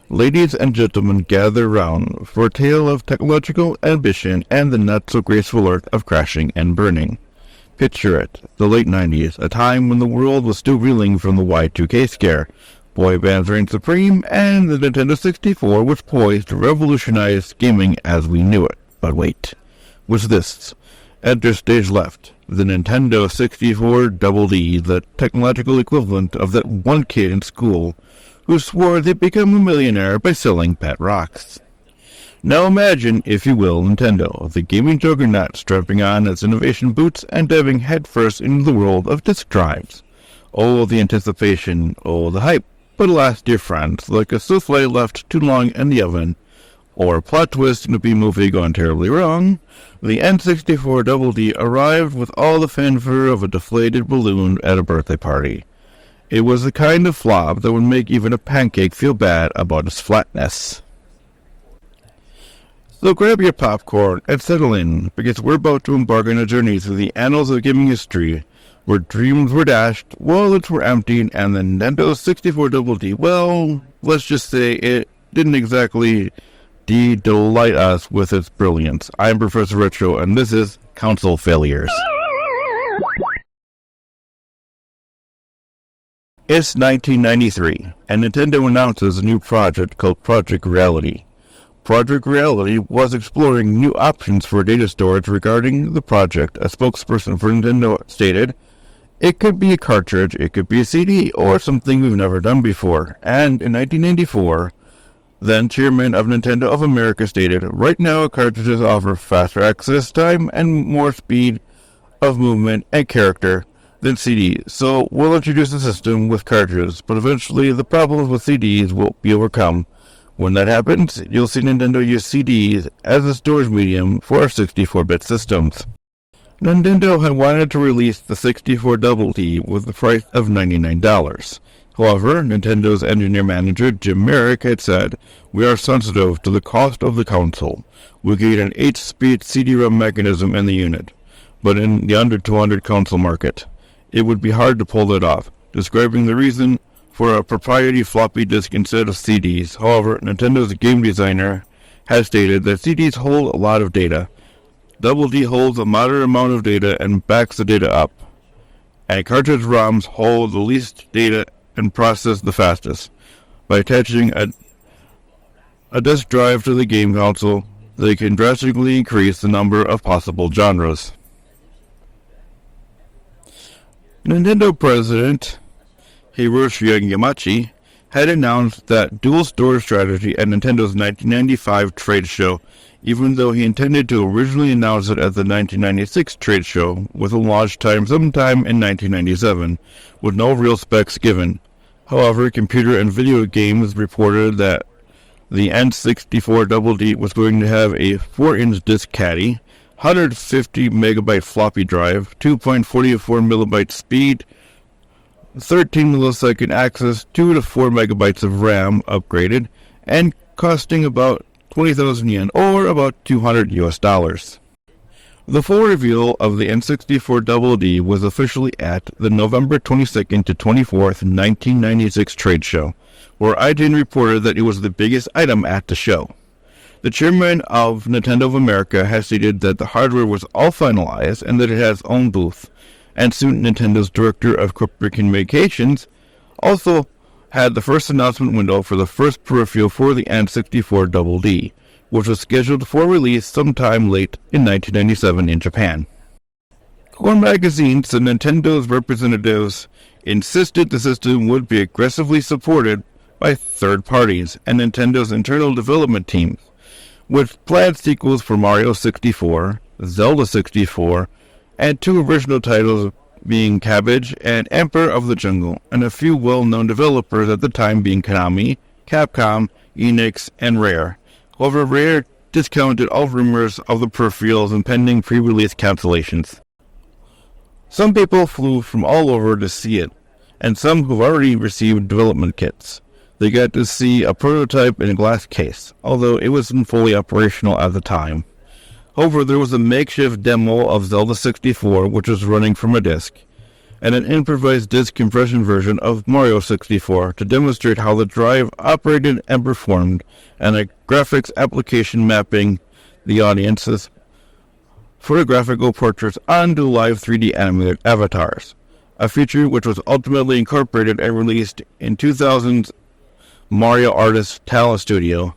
Ladies and gentlemen, gather round for a tale of technological ambition and the not-so-graceful art of crashing and burning. Picture it, the late 90s, a time when the world was still reeling from the Y2K scare. Boy bands reigned supreme, and the Nintendo 64 was poised to revolutionize gaming as we knew it. But wait, what's this? Enter stage left, the Nintendo 64DD, the technological equivalent of that one kid in school who swore they'd become a millionaire by selling pet rocks. Now imagine, if you will, Nintendo, the gaming juggernaut, strapping on its innovation boots and diving headfirst into the world of disk drives. Oh, the anticipation, oh, the hype. But alas, dear friends, like a souffle left too long in the oven, or a plot twist in a B-movie gone terribly wrong, the N64DD arrived with all the fanfare of a deflated balloon at a birthday party. It was the kind of flop that would make even a pancake feel bad about its flatness. So grab your popcorn and settle in, because we're about to embark on a journey through the annals of gaming history, where dreams were dashed, wallets were emptied, and the Nintendo 64DD, well, let's just say it didn't exactly delight us with its brilliance. I'm Professor Retro, and this is Console Failures. It's 1993, and Nintendo announces a new project called Project Reality. Project Reality was exploring new options for data storage. Regarding the project, a spokesperson for Nintendo stated, "It could be a cartridge, it could be a CD, or something we've never done before." And in 1994, then chairman of Nintendo of America stated, "Right now cartridges offer faster access time and more speed of movement and character than CDs, so we'll introduce a system with cartridges, but eventually the problems with CDs will be overcome. When that happens, you'll see Nintendo use CDs as a storage medium for our 64-bit systems." Nintendo had wanted to release the 64DD with the price of $99. However, Nintendo's engineer manager Jim Merrick had said, "We are sensitive to the cost of the console. We get an 8-speed CD-ROM mechanism in the unit, but in the under 200 console market, it would be hard to pull that off," describing the reason for a proprietary floppy disk instead of CDs. However, Nintendo's game designer has stated that CDs hold a lot of data. Double D holds a moderate amount of data and backs the data up, and cartridge ROMs hold the least data and process the fastest. By attaching a disk drive to the game console, they can drastically increase the number of possible genres. Nintendo President Hiroshi Yamauchi had announced that dual storage strategy at Nintendo's 1995 trade show, even though he intended to originally announce it at the 1996 trade show, with a launch time sometime in 1997, with no real specs given. However, computer and video games reported that the N64DD was going to have a 4-inch disk caddy, 150 megabyte floppy drive, 2.44 megabyte speed, 13 millisecond access, 2 to 4 megabytes of RAM upgraded, and costing about 20,000 yen, or about $200. The full reveal of the N64DD was officially at the November 22nd to 24th, 1996 trade show, where IGN reported that it was the biggest item at the show. The chairman of Nintendo of America has stated that the hardware was all finalized and that it has its own booth, and soon Nintendo's director of corporate communications also had the first announcement window for the first peripheral for the N64DD, which was scheduled for release sometime late in 1997 in Japan. Core Magazine said Nintendo's representatives insisted the system would be aggressively supported by third parties and Nintendo's internal development teams, with planned sequels for Mario 64, Zelda 64, and 2 original titles being Cabbage and Emperor of the Jungle, and a few well-known developers at the time being Konami, Capcom, Enix, and Rare. However, Rare discounted all rumors of the peripherals and pending pre-release cancellations. Some people flew from all over to see it, and some who've already received development kits. They got to see a prototype in a glass case, although it wasn't fully operational at the time. However, there was a makeshift demo of Zelda 64, which was running from a disk. and an improvised disc compression version of Mario 64 to demonstrate how the drive operated and performed, and a graphics application mapping the audience's photographical portraits onto live 3D animated avatars, a feature which was ultimately incorporated and released in 2000's Mario Artist Talent Studio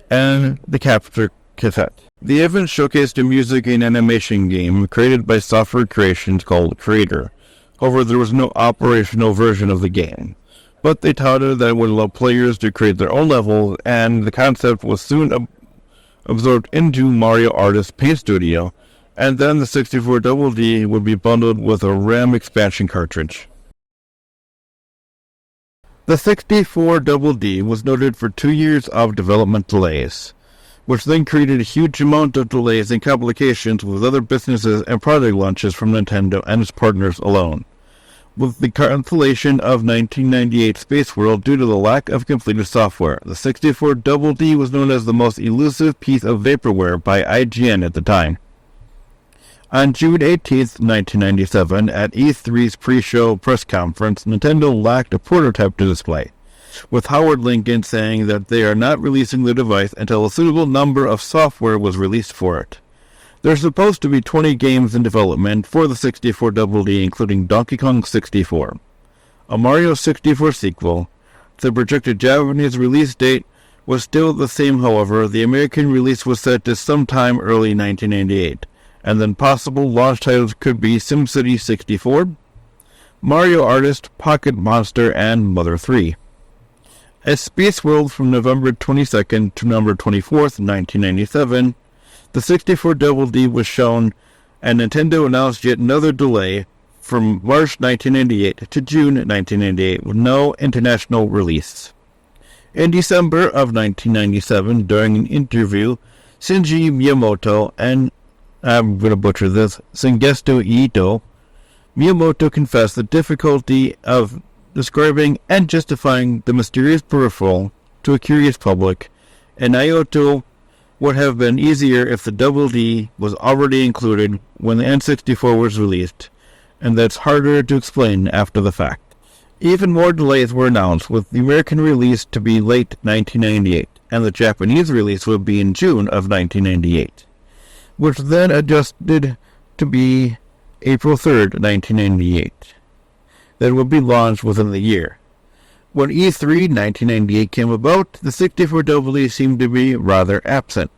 and the Capture cassette. The event showcased a music and animation game created by Software Creations called Creator. However, there was no operational version of the game, but they touted that it would allow players to create their own levels, and the concept was soon absorbed into Mario Artist Paint Studio, and then the 64DD would be bundled with a RAM expansion cartridge. The 64DD was noted for 2 years of development delays, which then created a huge amount of delays and complications with other businesses and product launches from Nintendo and its partners alone. With the cancellation of 1998 Space World due to the lack of completed software, the 64DD was known as the most elusive piece of vaporware by IGN at the time. On June 18, 1997, at E3's pre-show press conference, Nintendo lacked a prototype to display, with Howard Lincoln saying that they are not releasing the device until a suitable number of software was released for it. There's supposed to be 20 games in development for the 64DD, including Donkey Kong 64, a Mario 64 sequel. The projected Japanese release date was still the same, however. The American release was set to sometime early 1998, and then possible launch titles could be SimCity 64, Mario Artist, Pocket Monster, and Mother 3. At Space World from November 22nd to November 24th, 1997, the 64DD was shown, and Nintendo announced yet another delay from March 1998 to June 1998 with no international release. In December of 1997, during an interview, Shinji Miyamoto and, I'm going to butcher this, Sangesto Ito, Miyamoto confessed the difficulty of describing and justifying the mysterious peripheral to a curious public, and Ito would have been easier if the DD was already included when the N64 was released, and that's harder to explain after the fact. Even more delays were announced, with the American release to be late 1998, and the Japanese release would be in June of 1998, which then adjusted to be April 3rd, 1998. That would be launched within the year. When E3 1998 came about, the 64DD seemed to be rather absent,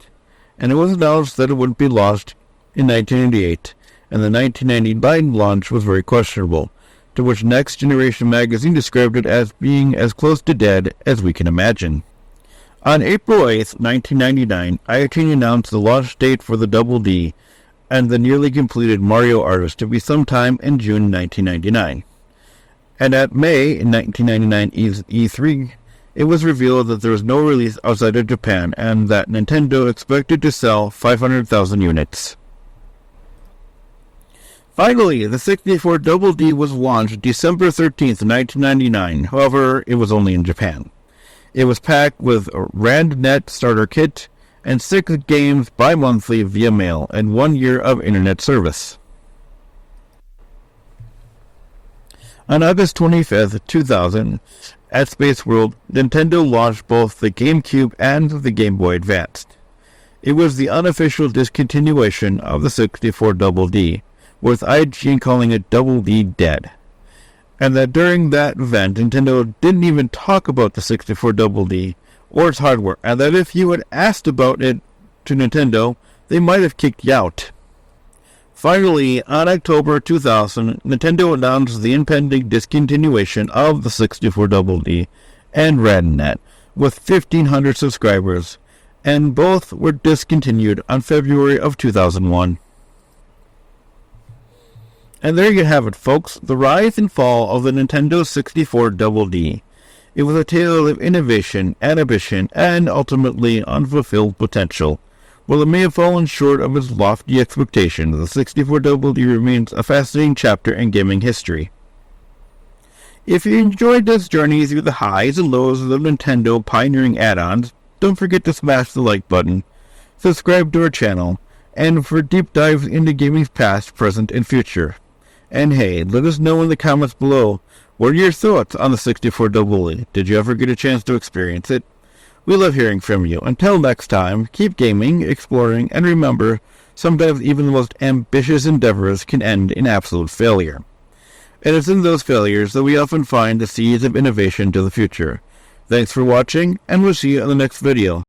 and it was announced that it would be launched in 1998, and the 1999 launch was very questionable, to which Next Generation magazine described it as being as close to dead as we can imagine. On April 8, 1999, IGN announced the launch date for the DD and the nearly completed Mario Artist to be sometime in June 1999. And at May 1999 E3, it was revealed that there was no release outside of Japan and that Nintendo expected to sell 500,000 units. Finally, the 64DD was launched December 13, 1999. However, it was only in Japan. It was packed with a RandNet starter kit and 6 games bi-monthly via mail and 1 year of internet service. On August 25, 2000, at Space World, Nintendo launched both the GameCube and the Game Boy Advance. It was the unofficial discontinuation of the 64DD, with IGN calling it DD dead. And that during that event, Nintendo didn't even talk about the 64DD or its hardware, and that if you had asked about it to Nintendo, they might have kicked you out. Finally, on October 2000, Nintendo announced the impending discontinuation of the 64DD and RandNet with 1,500 subscribers, and both were discontinued on February of 2001. And there you have it, folks, the rise and fall of the Nintendo 64DD. It was a tale of innovation, ambition, and ultimately unfulfilled potential. While it may have fallen short of its lofty expectations, the 64DD remains a fascinating chapter in gaming history. If you enjoyed this journey through the highs and lows of the Nintendo pioneering add-ons, don't forget to smash the like button, subscribe to our channel, and for deep dives into gaming's past, present, and future. And hey, let us know in the comments below, what are your thoughts on the 64-Bully? Did you ever get a chance to experience it? We love hearing from you. Until next time, keep gaming, exploring, and remember, sometimes even the most ambitious endeavors can end in absolute failure. And it's in those failures that we often find the seeds of innovation to the future. Thanks for watching, and we'll see you in the next video.